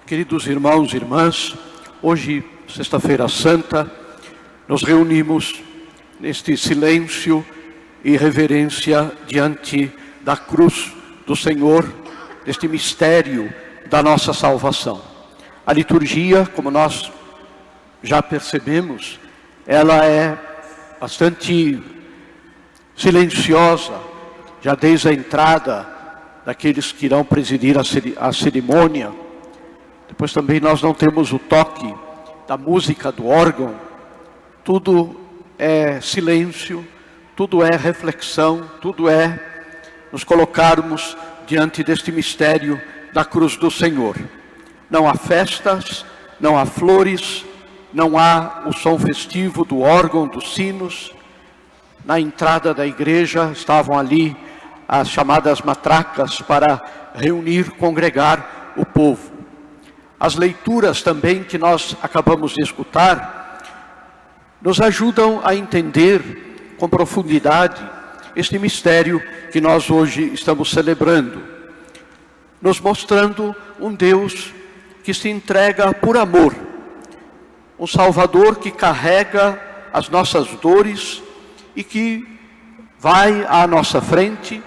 Queridos irmãos e irmãs, hoje, sexta-feira santa, nos reunimos neste silêncio e reverência diante da cruz do Senhor, deste mistério da nossa salvação. A liturgia, como nós já percebemos, ela é bastante silenciosa, já desde a entrada daqueles que irão presidir a cerimônia. Depois também nós não temos o toque da música, do órgão. Tudo é silêncio, tudo é reflexão, tudo é nos colocarmos diante deste mistério da cruz do Senhor. Não há festas, não há flores, não há o som festivo do órgão, dos sinos. Na entrada da igreja estavam ali as chamadas matracas para reunir, congregar o povo. As leituras também que nós acabamos de escutar nos ajudam a entender com profundidade este mistério que nós hoje estamos celebrando, nos mostrando um Deus que se entrega por amor, um Salvador que carrega as nossas dores e que vai à nossa frente,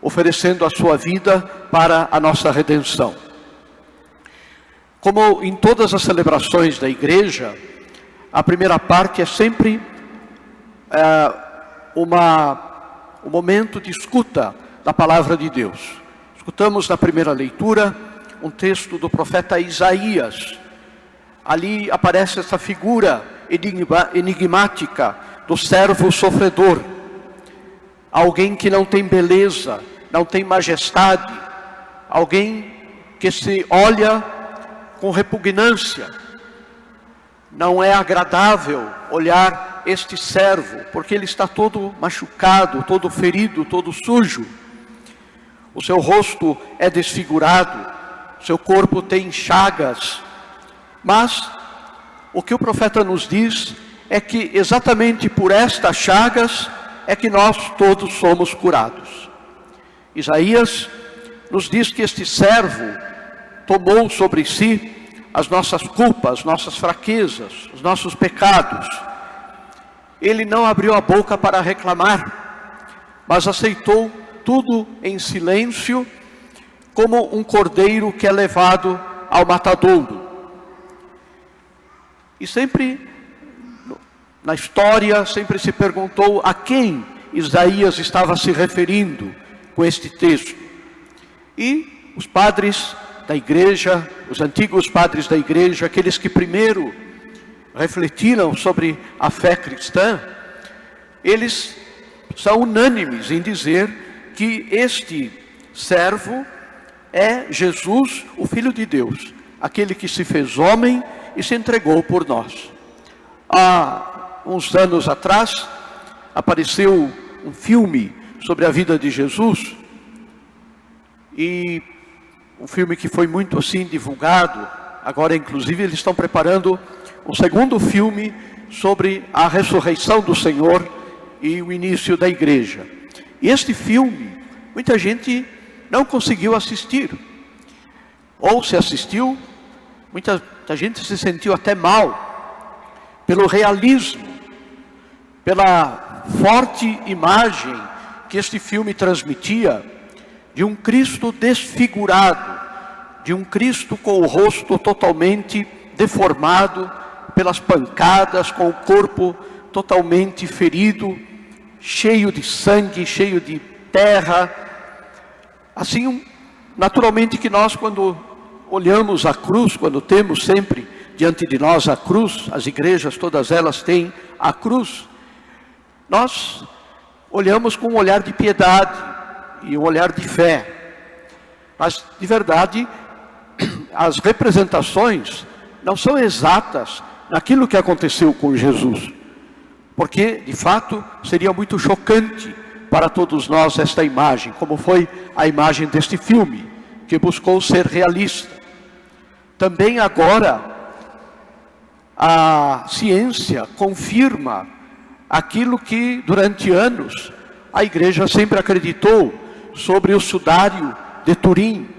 oferecendo a sua vida para a nossa redenção. Como em todas as celebrações da igreja, a primeira parte é sempre um momento de escuta da palavra de Deus. Escutamos na primeira leitura um texto do profeta Isaías. Ali aparece essa figura enigmática do servo sofredor. Alguém que não tem beleza, não tem majestade. Alguém que se olha com repugnância. Não é agradável olhar este servo, porque ele está todo machucado, todo ferido, todo sujo. O seu rosto é desfigurado, seu corpo tem chagas. Mas o que o profeta nos diz é que exatamente por estas chagas é que nós todos somos curados. Isaías nos diz que este servo tomou sobre si as nossas culpas, nossas fraquezas, os nossos pecados. Ele não abriu a boca para reclamar, mas aceitou tudo em silêncio, como um cordeiro que é levado ao matadouro. E sempre, na história, sempre se perguntou a quem Isaías estava se referindo com este texto. E os padres da igreja, os antigos padres da igreja, aqueles que primeiro refletiram sobre a fé cristã, eles são unânimes em dizer que este servo é Jesus, o Filho de Deus, aquele que se fez homem e se entregou por nós. Há uns anos atrás, apareceu um filme sobre a vida de Jesus, e um filme que foi muito assim divulgado. Agora inclusive eles estão preparando um segundo filme sobre a ressurreição do Senhor e o início da igreja. E este filme, muita gente não conseguiu assistir. Ou se assistiu, muita gente se sentiu até mal, pelo realismo, pela forte imagem que este filme transmitia, de um Cristo desfigurado, de um Cristo com o rosto totalmente deformado pelas pancadas, com o corpo totalmente ferido, cheio de sangue, cheio de terra. Assim, naturalmente que nós, quando olhamos a cruz, quando temos sempre diante de nós a cruz, as igrejas todas elas têm a cruz, nós olhamos com um olhar de piedade e um olhar de fé. Mas, de verdade, as representações não são exatas naquilo que aconteceu com Jesus. Porque, de fato, seria muito chocante para todos nós esta imagem, como foi a imagem deste filme, que buscou ser realista. Também agora, a ciência confirma aquilo que, durante anos, a igreja sempre acreditou sobre o sudário de Turim,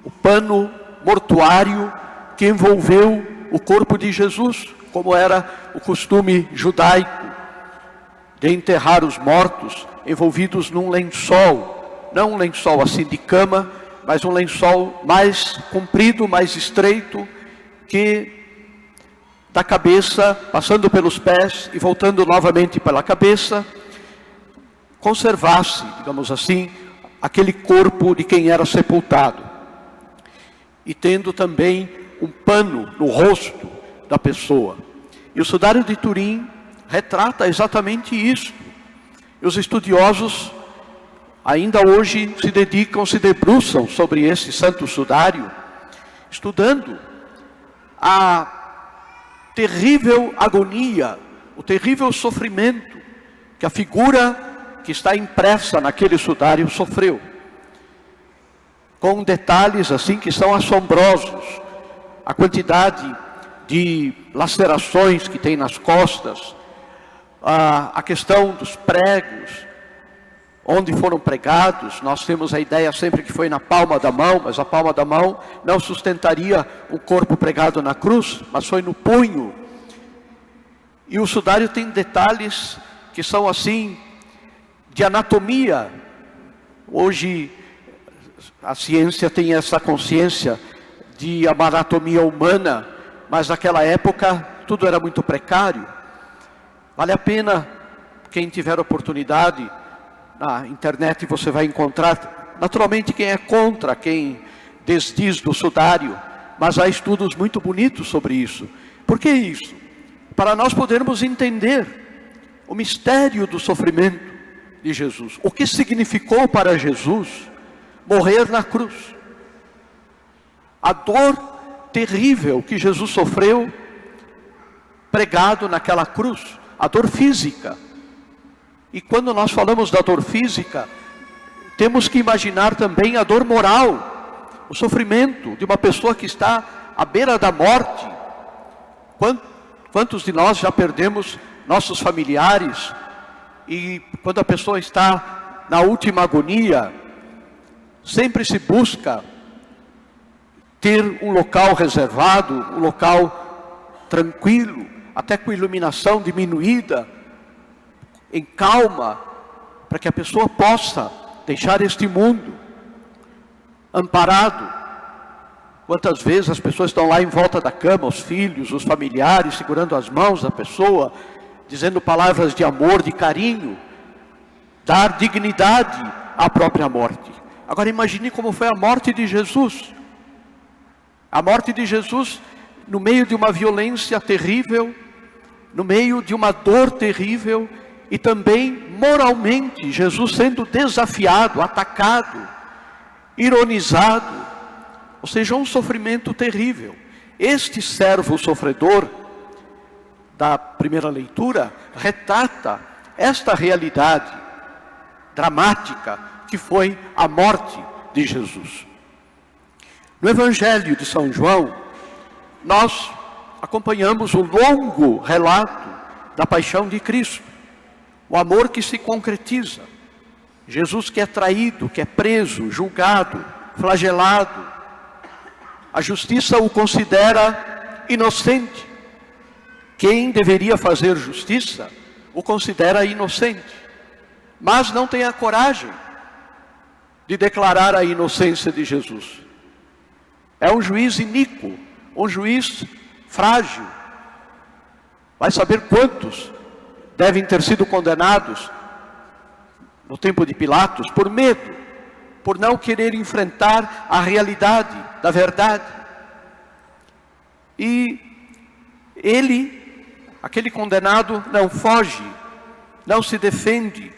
o pano mortuário que envolveu o corpo de Jesus, como era o costume judaico de enterrar os mortos envolvidos num lençol, não um lençol assim de cama, mas um lençol mais comprido, mais estreito, que da cabeça, passando pelos pés e voltando novamente pela cabeça, conservasse, digamos assim, aquele corpo de quem era sepultado. E tendo também um pano no rosto da pessoa. E o Sudário de Turim retrata exatamente isso. E os estudiosos ainda hoje se dedicam, se debruçam sobre esse santo sudário, estudando a terrível agonia, o terrível sofrimento que a figura que está impressa naquele sudário sofreu, com detalhes assim que são assombrosos, a quantidade de lacerações que tem nas costas, a questão dos pregos, onde foram pregados. Nós temos a ideia sempre que foi na palma da mão, mas a palma da mão não sustentaria o corpo pregado na cruz, mas foi no punho. E o sudário tem detalhes que são assim, de anatomia. Hoje a ciência tem essa consciência de uma anatomia humana, mas naquela época tudo era muito precário. Vale a pena, quem tiver oportunidade, na internet você vai encontrar, naturalmente quem é contra, quem desdiz do sudário, mas há estudos muito bonitos sobre isso. Por que isso? Para nós podermos entender o mistério do sofrimento de Jesus. O que significou para Jesus morrer na cruz. A dor terrível que Jesus sofreu pregado naquela cruz. A dor física. E quando nós falamos da dor física, temos que imaginar também a dor moral. O sofrimento de uma pessoa que está à beira da morte. Quantos de nós já perdemos nossos familiares? E quando a pessoa está na última agonia, sempre se busca ter um local reservado, um local tranquilo, até com iluminação diminuída, em calma, para que a pessoa possa deixar este mundo amparado. Quantas vezes as pessoas estão lá em volta da cama, os filhos, os familiares, segurando as mãos da pessoa, dizendo palavras de amor, de carinho, dar dignidade à própria morte. Agora imagine como foi a morte de Jesus. A morte de Jesus no meio de uma violência terrível, no meio de uma dor terrível, e também moralmente, Jesus sendo desafiado, atacado, ironizado, ou seja, um sofrimento terrível. Este servo sofredor da primeira leitura retrata esta realidade dramática que foi a morte de Jesus. No Evangelho de São João, nós acompanhamos o longo relato da paixão de Cristo, o amor que se concretiza. Jesus que é traído, que é preso, julgado, flagelado. A justiça o considera inocente. Quem deveria fazer justiça o considera inocente, mas não tem a coragem de declarar a inocência de Jesus. É um juiz iníquo, um juiz frágil. Vai saber quantos devem ter sido condenados no tempo de Pilatos por medo, por não querer enfrentar a realidade da verdade. E ele, aquele condenado, não foge, não se defende,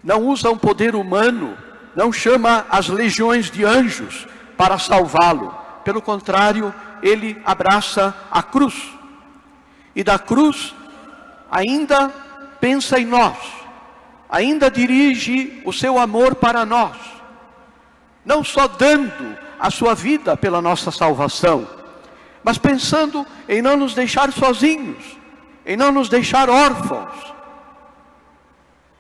não usa um poder humano, não chama as legiões de anjos para salvá-lo. Pelo contrário, ele abraça a cruz. E da cruz ainda pensa em nós, ainda dirige o seu amor para nós. Não só dando a sua vida pela nossa salvação, mas pensando em não nos deixar sozinhos, em não nos deixar órfãos.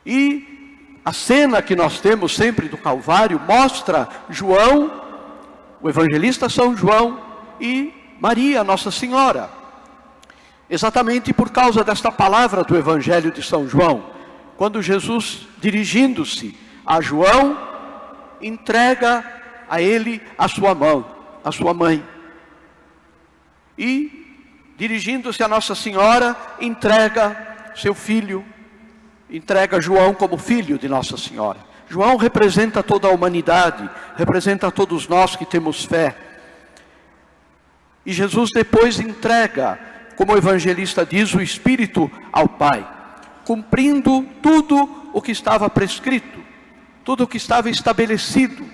E a cena que nós temos sempre do Calvário mostra João o evangelista São João e Maria, Nossa Senhora. Exatamente por causa desta palavra do Evangelho de São João, quando Jesus, dirigindo-se a João, entrega a ele a sua mão, a sua mãe. E, dirigindo-se a Nossa Senhora, entrega seu filho, entrega João como filho de Nossa Senhora. João representa toda a humanidade, representa todos nós que temos fé. E Jesus depois entrega, como o evangelista diz, o Espírito ao Pai, cumprindo tudo o que estava prescrito, tudo o que estava estabelecido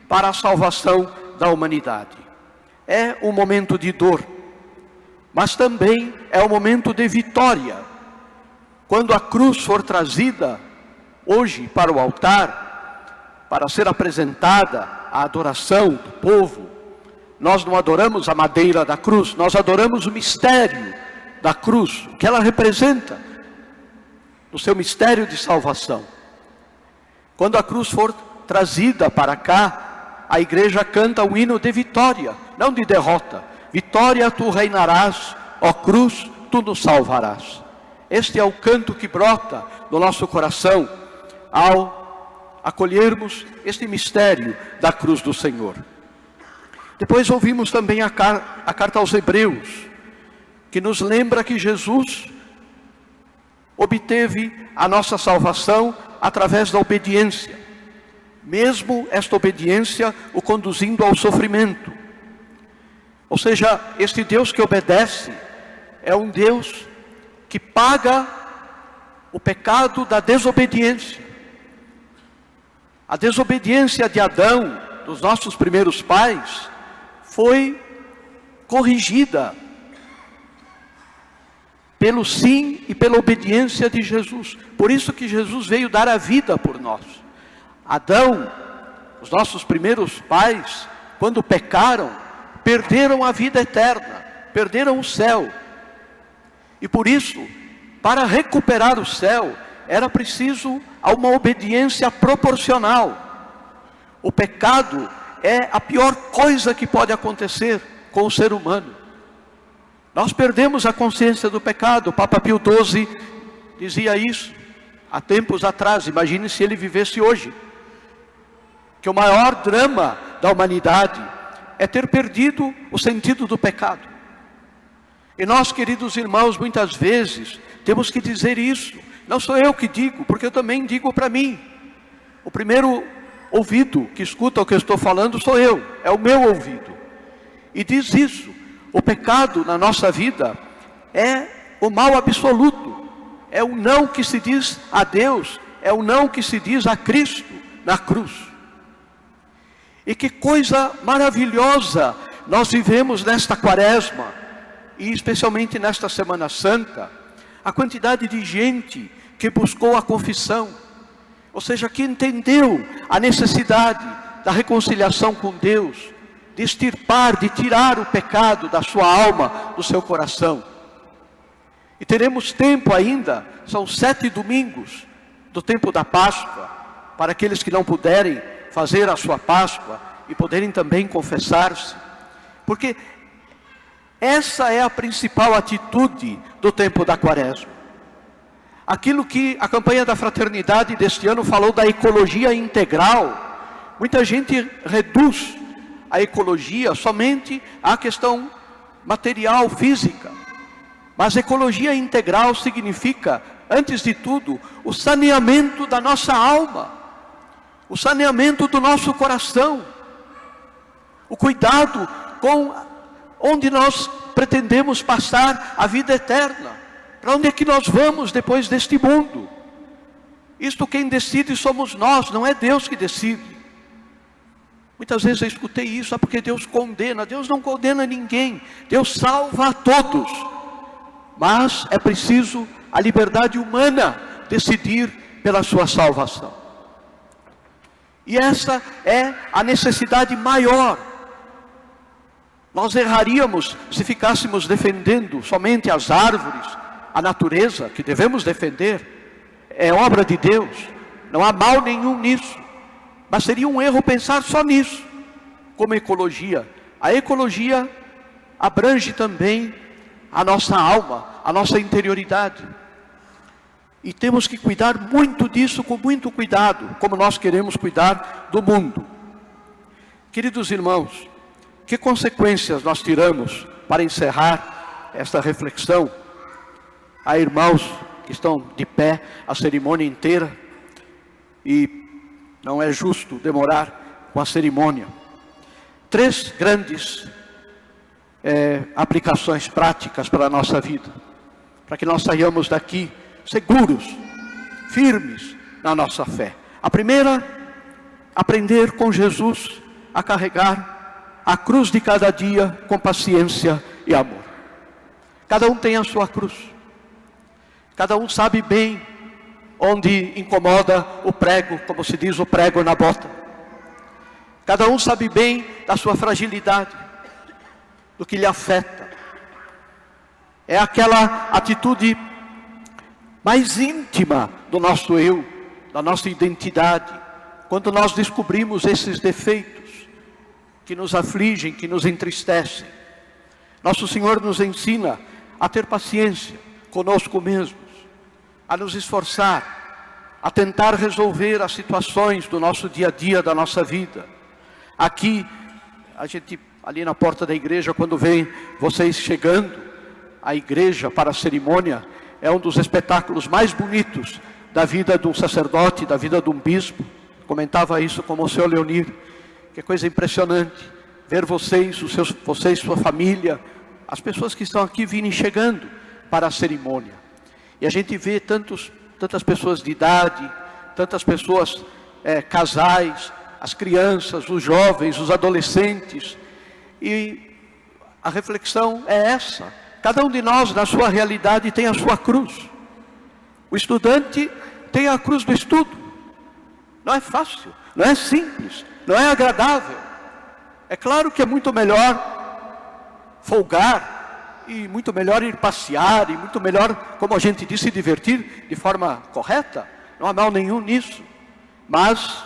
para a salvação da humanidade. É um momento de dor, mas também é um momento de vitória. Quando a cruz for trazida hoje para o altar, para ser apresentada à adoração do povo, nós não adoramos a madeira da cruz, nós adoramos o mistério da cruz, o que ela representa, no seu mistério de salvação. Quando a cruz for trazida para cá, a igreja canta o hino de vitória, não de derrota. Vitória, tu reinarás, ó cruz, tu nos salvarás. Este é o canto que brota do nosso coração ao acolhermos este mistério da cruz do Senhor. Depois ouvimos também a carta aos Hebreus, que nos lembra que Jesus obteve a nossa salvação através da obediência, mesmo esta obediência o conduzindo ao sofrimento. Ou seja, este Deus que obedece é um Deus que paga o pecado da desobediência. A desobediência de Adão, dos nossos primeiros pais, foi corrigida pelo sim e pela obediência de Jesus. Por isso que Jesus veio dar a vida por nós. Adão, os nossos primeiros pais, quando pecaram, perderam a vida eterna, perderam o céu. E por isso, para recuperar o céu, era preciso uma obediência proporcional. O pecado é a pior coisa que pode acontecer com o ser humano. Nós perdemos a consciência do pecado. O Papa Pio XII dizia isso há tempos atrás. Imagine se ele vivesse hoje. Que o maior drama da humanidade é ter perdido o sentido do pecado. E nós, queridos irmãos, muitas vezes temos que dizer isso. Não sou eu que digo, porque eu também digo para mim. O primeiro ouvido que escuta o que eu estou falando sou eu, é o meu ouvido. E diz isso: o pecado na nossa vida é o mal absoluto, é o não que se diz a Deus, é o não que se diz a Cristo na cruz. E que coisa maravilhosa nós vivemos nesta quaresma, e especialmente nesta Semana Santa, a quantidade de gente que buscou a confissão, ou seja, que entendeu a necessidade da reconciliação com Deus, de extirpar, de tirar o pecado da sua alma, do seu coração. E teremos tempo ainda, são 7 domingos do tempo da Páscoa, para aqueles que não puderem fazer a sua Páscoa e poderem também confessar-se, porque essa é a principal atitude do tempo da quaresma. Aquilo que a campanha da fraternidade deste ano falou da ecologia integral, muita gente reduz a ecologia somente à questão material, física. Mas ecologia integral significa, antes de tudo, o saneamento da nossa alma, o saneamento do nosso coração, o cuidado com onde nós pretendemos passar a vida eterna. Para onde é que nós vamos depois deste mundo? Isto quem decide somos nós, não é Deus que decide. Muitas vezes eu escutei isso, porque Deus condena. Deus não condena ninguém, Deus salva a todos. Mas é preciso a liberdade humana decidir pela sua salvação. E essa é a necessidade maior. Nós erraríamos se ficássemos defendendo somente as árvores, a natureza, que devemos defender, é obra de Deus, não há mal nenhum nisso, mas seria um erro pensar só nisso. como ecologia. A ecologia abrange também a nossa alma, a nossa interioridade. E temos que cuidar muito disso, com muito cuidado, como nós queremos cuidar do mundo. Queridos irmãos, que consequências nós tiramos para encerrar esta reflexão? Há irmãos que estão de pé a cerimônia inteira e não é justo demorar com a cerimônia. 3 grandes aplicações práticas para a nossa vida, para que nós saiamos daqui seguros, firmes na nossa fé. A primeira, aprender com Jesus a carregar a cruz de cada dia com paciência e amor. Cada um tem a sua cruz. Cada um sabe bem onde incomoda o prego, como se diz, o prego na bota. Cada um sabe bem da sua fragilidade, do que lhe afeta. É aquela atitude mais íntima do nosso eu, da nossa identidade, quando nós descobrimos esses defeitos que nos afligem, que nos entristecem. Nosso Senhor nos ensina a ter paciência conosco mesmos, a nos esforçar, a tentar resolver as situações do nosso dia a dia, da nossa vida. Aqui, a gente, ali na porta da igreja, quando vem vocês chegando à igreja para a cerimônia, é um dos espetáculos mais bonitos da vida de um sacerdote, da vida de um bispo. Comentava isso com o senhor Leonir, que coisa impressionante, ver vocês, sua família, as pessoas que estão aqui virem chegando para a cerimônia. E a gente vê tantas pessoas de idade, tantas pessoas, casais, as crianças, os jovens, os adolescentes. E a reflexão é essa. Cada um de nós, na sua realidade, tem a sua cruz. O estudante tem a cruz do estudo. Não é fácil, não é simples, não é agradável. É claro que é muito melhor folgar, e muito melhor ir passear, e muito melhor, como a gente disse, se divertir de forma correta. Não há mal nenhum nisso. Mas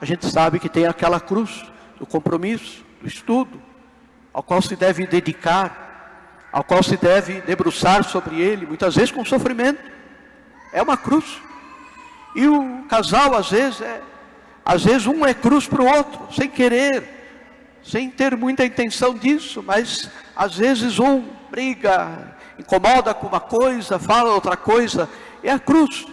a gente sabe que tem aquela cruz do compromisso, do estudo, ao qual se deve dedicar, ao qual se deve debruçar sobre ele, muitas vezes com sofrimento. É uma cruz. E o casal, às vezes um é cruz para o outro, sem querer, sem ter muita intenção disso, mas às vezes um briga, incomoda com uma coisa, fala outra coisa. É a cruz.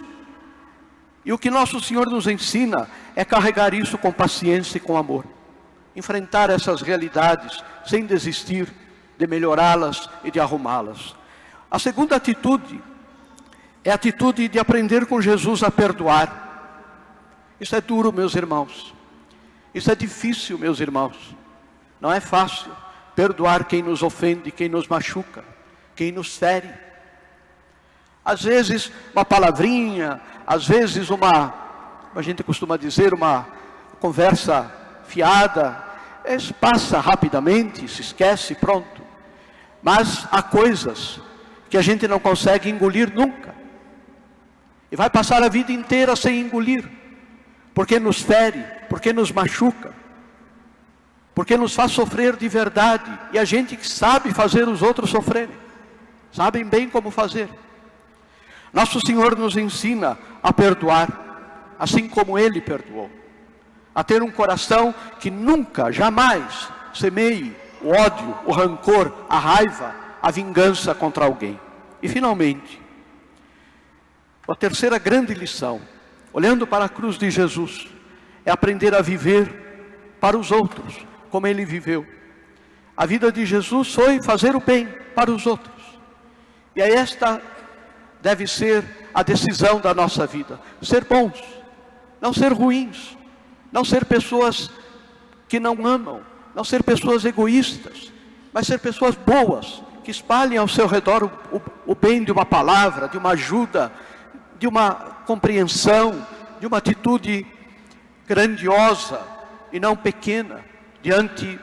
E o que nosso Senhor nos ensina é carregar isso com paciência e com amor. Enfrentar essas realidades sem desistir de melhorá-las e de arrumá-las. A segunda atitude é a atitude de aprender com Jesus a perdoar. Isso é duro, meus irmãos. Isso é difícil, meus irmãos. Não é fácil perdoar quem nos ofende, quem nos machuca, quem nos fere. Às vezes uma palavrinha, às vezes a gente costuma dizer, uma conversa fiada, passa rapidamente, se esquece, pronto. Mas há coisas que a gente não consegue engolir nunca. E vai passar a vida inteira sem engolir. Porque nos fere, porque nos machuca. Porque nos faz sofrer de verdade. E a gente que sabe fazer os outros sofrerem. Sabem bem como fazer. Nosso Senhor nos ensina a perdoar, assim como Ele perdoou. A ter um coração que nunca, jamais semeie o ódio, o rancor, a raiva, a vingança contra alguém. E finalmente, a terceira grande lição, olhando para a cruz de Jesus, é aprender a viver para os outros, como Ele viveu. A vida de Jesus foi fazer o bem para os outros. E esta deve ser a decisão da nossa vida. Ser bons, não ser ruins. Não ser pessoas que não amam, não ser pessoas egoístas, mas ser pessoas boas, que espalhem ao seu redor o bem de uma palavra, de uma ajuda, de uma compreensão, de uma atitude grandiosa e não pequena, diante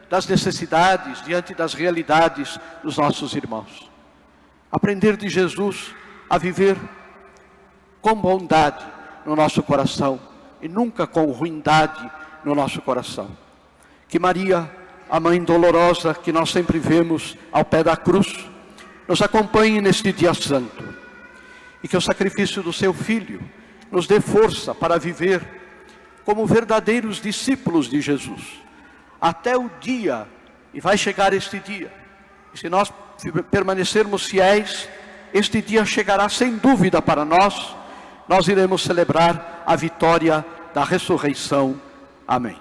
das necessidades, diante das realidades dos nossos irmãos. Aprender de Jesus a viver com bondade no nosso coração, e nunca com ruindade no nosso coração. Que Maria, a Mãe dolorosa que nós sempre vemos ao pé da cruz, nos acompanhe neste dia santo. E que o sacrifício do seu Filho nos dê força para viver como verdadeiros discípulos de Jesus. Até o dia, e vai chegar este dia, e se nós permanecermos fiéis, este dia chegará sem dúvida para nós. Nós iremos celebrar a vitória da ressurreição. Amém.